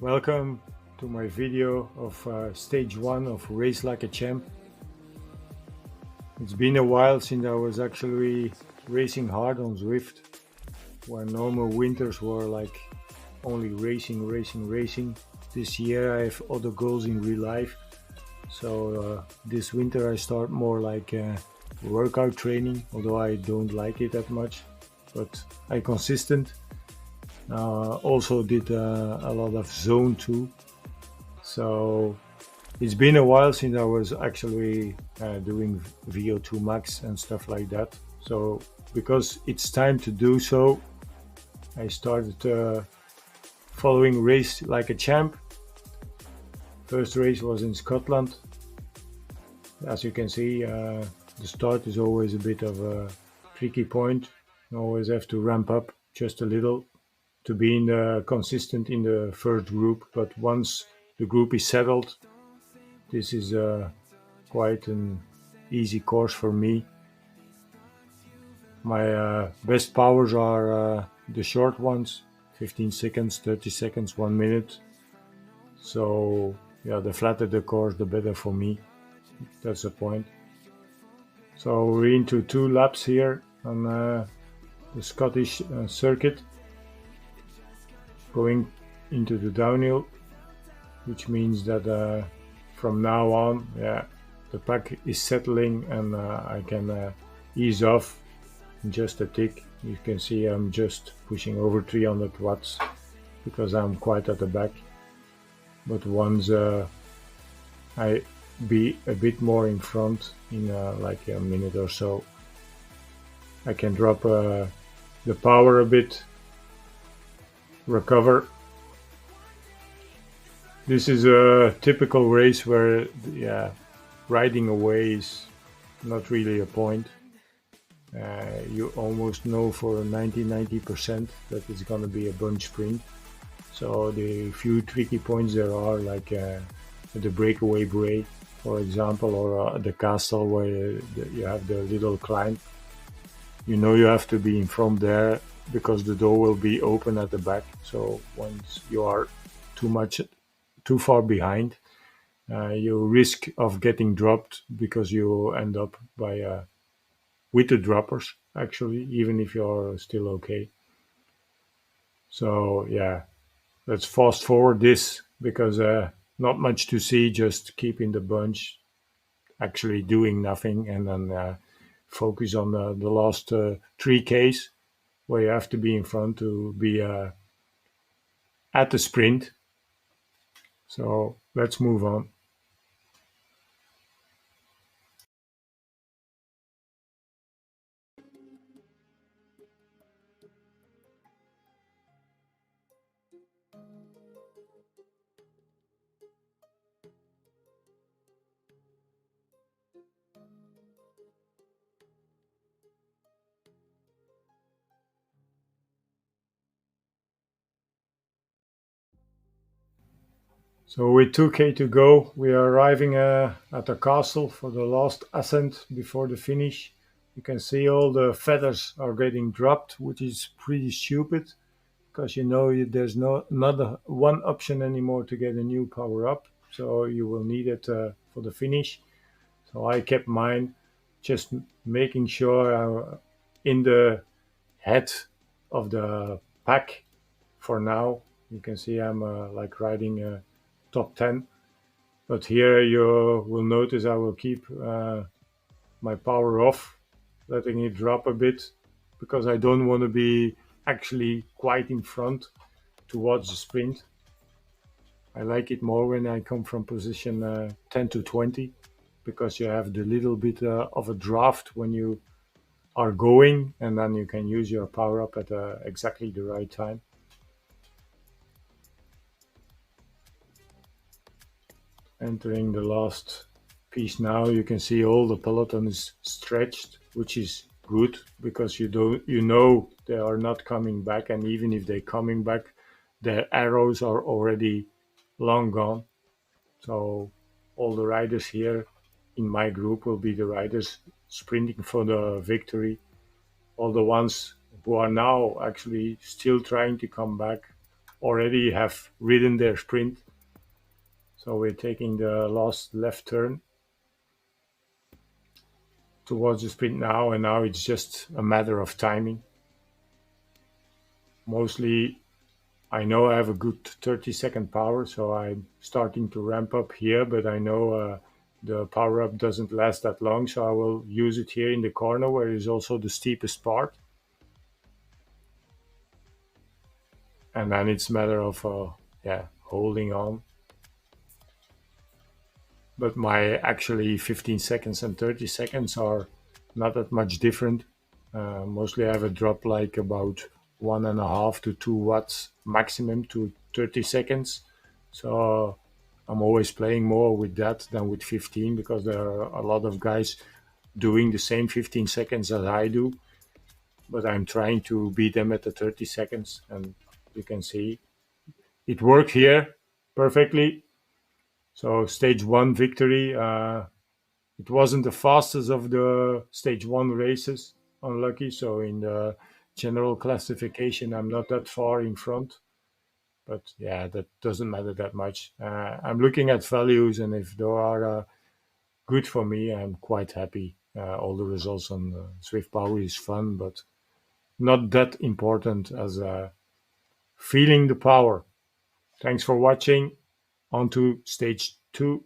Welcome to my video of stage 1 of Race Like a Champ. It's been a while since I was actually racing hard on Zwift, where normal winters were like only racing. This year I have other goals in real life, so this winter I start more like workout training, although I don't like it that much, but I consistent. Also did a lot of zone 2. So it's been a while since I was actually doing VO2 max and stuff like that. So because it's time to do so, I started following Race Like a Champ. First race was in Scotland. As you can see, the start is always a bit of a tricky point. You always have to ramp up just a little to be consistent in the first group. But once the group is settled, this is quite an easy course for me. My best powers are the short ones, 15 seconds, 30 seconds, 1 minute. So yeah, the flatter the course, the better for me. That's the point. So we're into 2 laps here on the Scottish circuit, going into the downhill, which means that from now on, the pack is settling and I can ease off in just a tick. You can see I'm just pushing over 300 watts because I'm quite at the back. But once I be a bit more in front in like a minute or so, I can drop the power a bit, recover. This is a typical race where riding away is not really a point. You almost know for 90% that it's going to be a bunch sprint. So the few tricky points there are, like the breakaway break, for example, or the castle where you have the little climb. You know you have to be in front there because the door will be open at the back. So once you are too far behind, you risk of getting dropped because you end up by with the droppers, actually, even if you're still okay. So yeah, let's fast forward this because not much to see, just keeping the bunch, actually doing nothing, and then focus on the last 3Ks where you have to be in front to be at the sprint. So let's move on. So with 2K to go, we are arriving at the castle for the last ascent before the finish. You can see all the feathers are getting dropped, which is pretty stupid because you know there's not one option anymore to get a new power up. So you will need it for the finish. So I kept mine, just making sure I'm in the head of the pack for now. You can see I'm like riding top 10. But here you will notice I will keep my power off, letting it drop a bit because I don't want to be actually quite in front towards the sprint. I like it more when I come from position 10 to 20 because you have the little bit of a draft when you are going, and then you can use your power up at exactly the right time. Entering the last piece now, you can see all the peloton is stretched, which is good because you know they are not coming back, and even if they're coming back, their arrows are already long gone. So all the riders here in my group will be the riders sprinting for the victory. All the ones who are now actually still trying to come back already have ridden their sprint. So we're taking the last left turn towards the sprint now, and now it's just a matter of timing. Mostly, I know I have a good 30-second power, so I'm starting to ramp up here, but I know the power up doesn't last that long, so I will use it here in the corner where is also the steepest part. And then it's a matter of holding on. But my actually 15 seconds and 30 seconds are not that much different. Mostly I have a drop like about 1.5 to 2 watts maximum to 30 seconds. So I'm always playing more with that than with 15 because there are a lot of guys doing the same 15 seconds as I do. But I'm trying to beat them at the 30 seconds, and you can see it worked here perfectly. So stage one victory. It wasn't the fastest of the stage one races, unlucky. So in the general classification, I'm not that far in front. But yeah, that doesn't matter that much. I'm looking at values, and if they are good for me, I'm quite happy. All the results on Swift Power is fun, but not that important as feeling the power. Thanks for watching. On to stage two.